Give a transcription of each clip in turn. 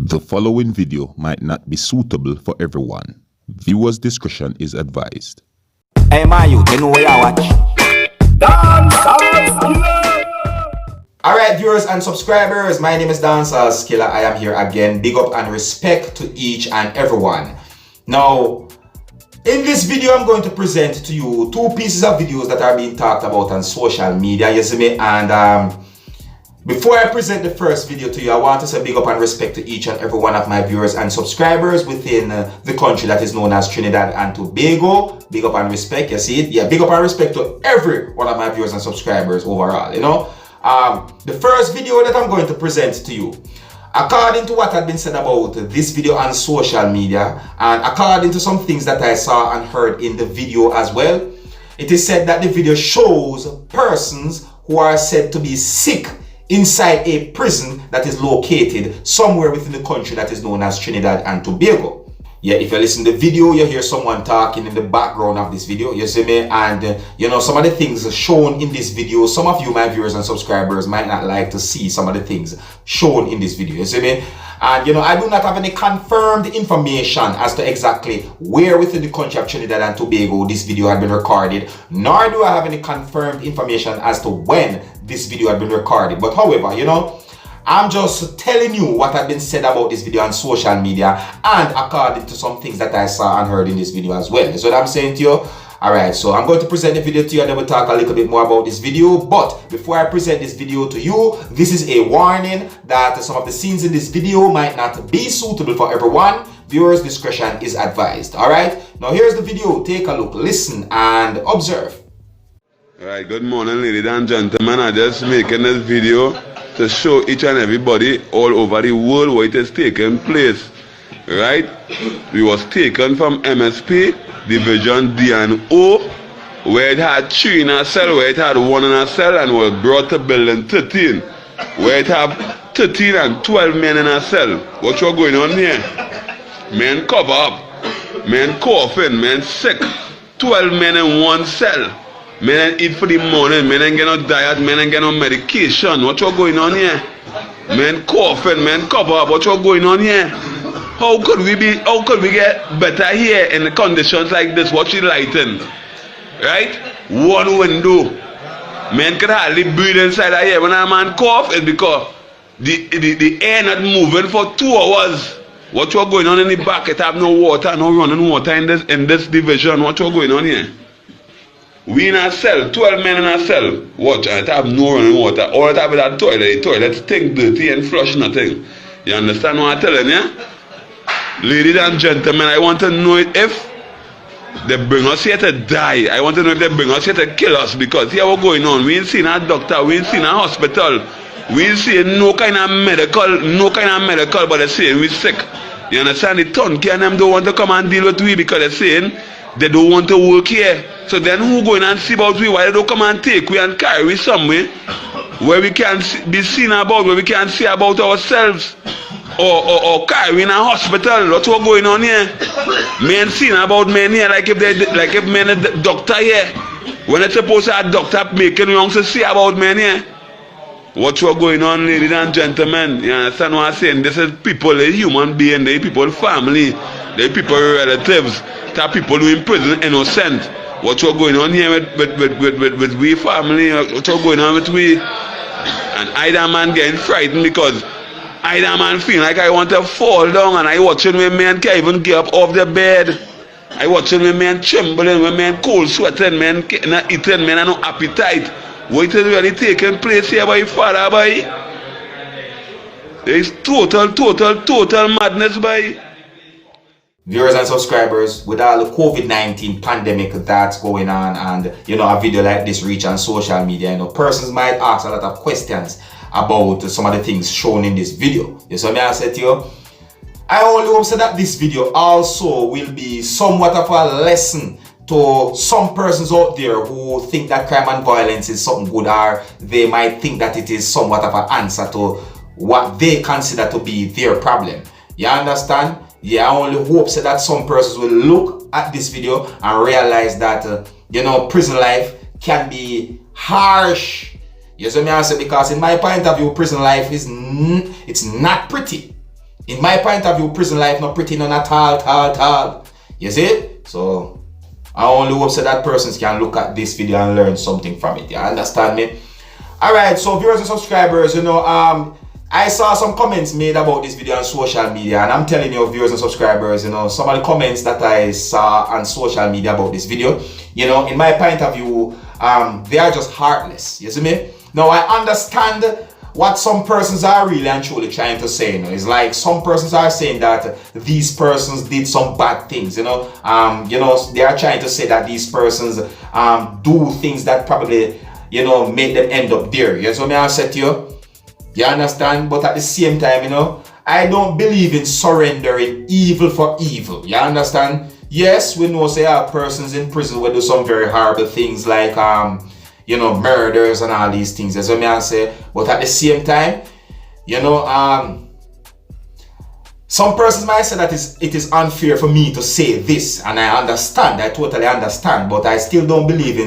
The following video might not be suitable for everyone. Viewers' discretion is advised. Hey, my youth, you know where I watch? Dancehall. Alright, viewers and subscribers, my name is Dancehall. I am here again. Big up and respect to each and everyone. Now, in this video, I'm going to present to you two pieces of videos that are being talked about on social media, you see me? And before I present the first video to you, I want to say big up and respect to each and every one of my viewers and subscribers within the country that is known as Trinidad and Tobago. Big up and respect, you see it? Yeah, big up and respect to every one of my viewers and subscribers overall, you know? The first video that I'm going to present to you, according to what had been said about this video on social media, and according to some things that I saw and heard in the video as well, it is said that the video shows persons who are said to be sick inside a prison that is located somewhere within the country that is known as Trinidad and Tobago. Yeah, if you listen to the video, you hear someone talking in the background of this video, you see me? And you know, some of the things shown in this video, some of you, my viewers and subscribers, might not like to see some of the things shown in this video, you see me? And you know, I do not have any confirmed information as to exactly where within the country of Trinidad and Tobago this video had been recorded, nor do I have any confirmed information as to when this video had been recorded. But however, you know, I'm just telling you what had been said about this video on social media and according to some things that I saw and heard in this video as well. That's what I'm saying to you. Alright, so I'm going to present the video to you and then we'll talk a little bit more about this video. But before I present this video to you, this is a warning that some of the scenes in this video might not be suitable for everyone. Viewers' discretion is advised. Alright, now here's the video. Take a look, listen and observe. Alright, good morning ladies and gentlemen. I'm just making this video to show each and everybody all over the world what is taking place. Right? We was taken from MSP, Division D and O, where it had 3 in a cell, where it had 1 in a cell, and was brought to building 13, where it have 13 and 12 men in a cell. What's going on here? Men cover up, men coughing, men sick, 12 men in 1 cell. Men ain't eat for the morning, men ain't get no diet, men ain't get no medication. What's going on here? Men coughing, men cover up. What's going on here? How could we get better here in the conditions like this? Watch the lighting. Right? 1 window. Men can hardly breathe inside of here. When a man cough, it's because the air not moving for 2 hours. What's going on in the back? It have no water, no running water in this division. What's going on here? We in a cell, 12 men in a cell. Watch, it have no running water. All it have is a toilet. The toilet stink dirty and flush nothing. You understand what I'm telling you? Ladies and gentlemen, I want to know if they bring us here to die. I want to know if they bring us here to kill us, because here what's going on. We ain't seen a doctor, we ain't seen a hospital, we ain't seen no kind of medical, but they're saying we sick. You understand? The Tonki and them don't want to come and deal with we because they're saying they don't want to work here. So then who going and see about we? Why they don't come and take we and carry we somewhere where we can be seen about, where we can see about ourselves? Or carry in a hospital. What's going on here? Men seen about men here like if men a doctor here. When it's supposed to have a doctor making wrongs to see about men here. What's going on, ladies and gentlemen? You understand what I'm saying? This is people, they human being, they people family, they people relatives, they people who in prison innocent. What's going on here with we family? What's going on with we? And either man getting frightened because either man feel like I want to fall down, and I watching when men can't even get up off the bed. I watching when men trembling, when men cold sweating, men not eating, men have no appetite. What is really taking place here by father boy? There is total madness by. Viewers and subscribers, with all the COVID-19 pandemic that's going on, and you know, a video like this reach on social media, you know, persons might ask a lot of questions about some of the things shown in this video. You see what I said to you? I only hope so that this video also will be somewhat of a lesson to some persons out there who think that crime and violence is something good, or they might think that it is somewhat of an answer to what they consider to be their problem. You understand? Yeah, I only hope so that some persons will look at this video and realize that you know, prison life can be harsh. You see me I say, because in my point of view, prison life is it's not pretty. In my point of view, prison life not pretty none at all. You see? So I only hope so that persons can look at this video and learn something from it. You understand me? Alright, so viewers and subscribers, I saw some comments made about this video on social media, and I'm telling you, viewers and subscribers, some of the comments that I saw on social media about this video, in my point of view, they are just heartless. You see me? Now I understand what some persons are really and truly trying to say. It's like some persons are saying that these persons did some bad things. They are trying to say that these persons do things that probably make them end up there. You know what I said to you? You understand? But at the same time, I don't believe in surrendering evil for evil. You understand? Yes, we know say persons in prison will do some very horrible things like murders and all these things. That's what I say. But at the same time, some persons might say that it is unfair for me to say this, and I understand, I totally understand, but I still don't believe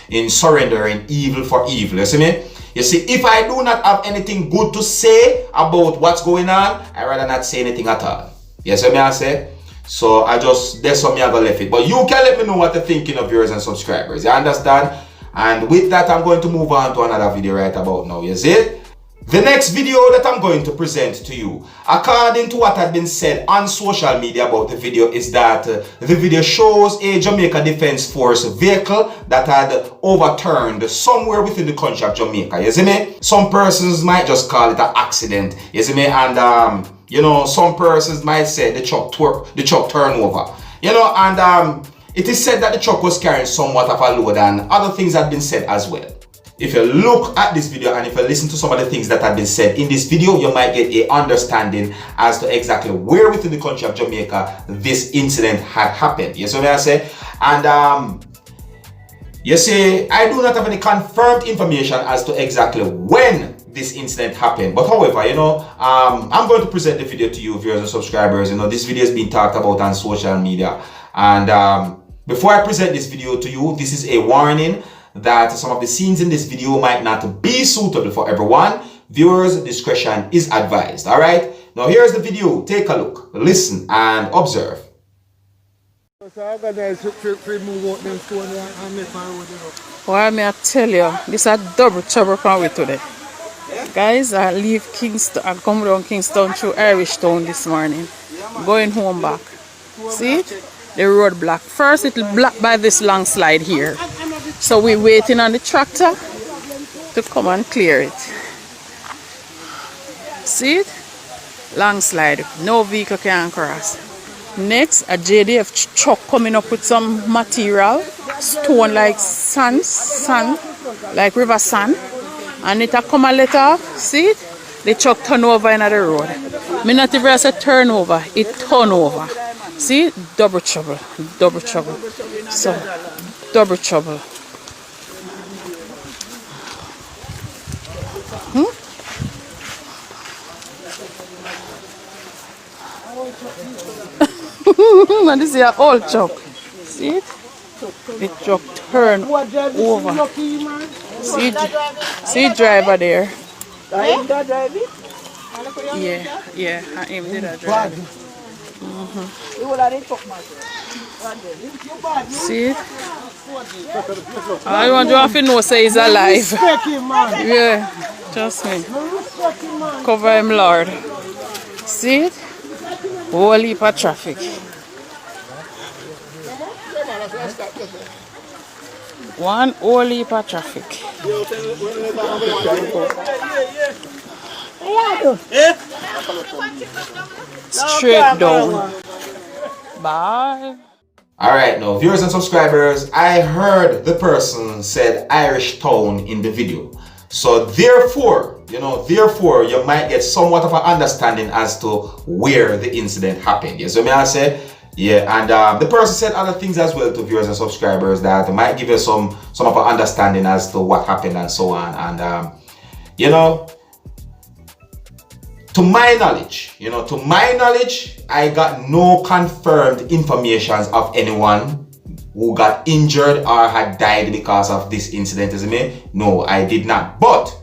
in surrendering evil for evil. You see me? You see, if I do not have anything good to say about what's going on, I rather not say anything at all. You see me I say? So that's what me I gonna left it. But you can let me know what you're thinking of viewers and subscribers. You understand? And with that, I'm going to move on to another video right about now. You see? The next video that I'm going to present to you, according to what had been said on social media about the video, is that the video shows a Jamaica Defense Force vehicle that had overturned somewhere within the country of Jamaica. You see me? Some persons might just call it an accident. You see me? And some persons might say the truck turned over. It is said that the truck was carrying somewhat of a load, and other things have been said as well. If you look at this video and if you listen to some of the things that have been said in this video, you might get a understanding as to exactly where within the country of Jamaica this incident had happened. You see what I say? And you see, I do not have any confirmed information as to exactly when this incident happened. But however, I'm going to present the video to you, viewers and subscribers. This video has been talked about on social media. And before I present this video to you, this is a warning that some of the scenes in this video might not be suitable for everyone. Viewers' discretion is advised. Alright? Now here's the video. Take a look, listen, and observe. Why may I tell you, this is a double trouble from with today. Guys, I leave Kingston, I come down Kingston through Irish Town this morning. Going home back. See? The road block. First it'll block by this long slide here. So we're waiting on the tractor to come and clear it. See it? Long slide. No vehicle can cross. Next, a JDF truck coming up with some material. Stone like sand, like river sand. And it a come a let off. See it? The truck turn over in the road. Me not even say turn over. It turn over. See? Double trouble. Double trouble. So, double trouble. And this is an old truck. See it? The truck turn over. See driver there. Yeah, I am there driving. See it? I want you to know say he's alive. Yeah, trust me. Cover him, Lord. See it? Whole heap of traffic. One whole heap of traffic. Straight down. Bye. Alright, now viewers and subscribers, I heard the person said Irish Town in the video. So therefore, you might get somewhat of an understanding as to where the incident happened. You see what I say? Yeah, and the person said other things as well to viewers and subscribers that might give you some of an understanding as to what happened and so on. And to my knowledge, I got no confirmed information of anyone who got injured or had died because of this incident. No, I did not. But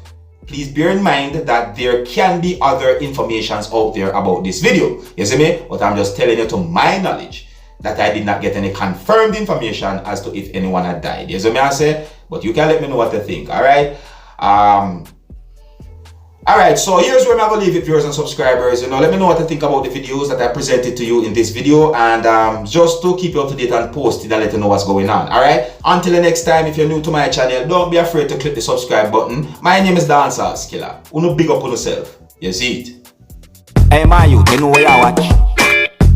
please bear in mind that there can be other informations out there about this video. You see me? But I'm just telling you to my knowledge that I did not get any confirmed information as to if anyone had died. You see me I say? But you can let me know what you think, alright? Alright, so here's where I'm going to leave it, viewers and subscribers. Let me know what you think about the videos that I presented to you in this video, and just to keep you up to date and posted and let you know what's going on. Alright, until the next time, if you're new to my channel, don't be afraid to click the subscribe button. My name is Dancehall Skilla. Uno big up on yourself. You see it? Hey man, you know where you watch?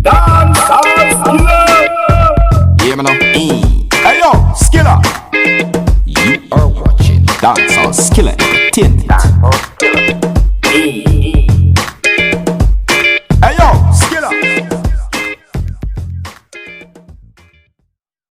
Dancehall Skilla. Hear me now? Hey yo, Skilla. You are watching Dancehall Skilla Entertainment.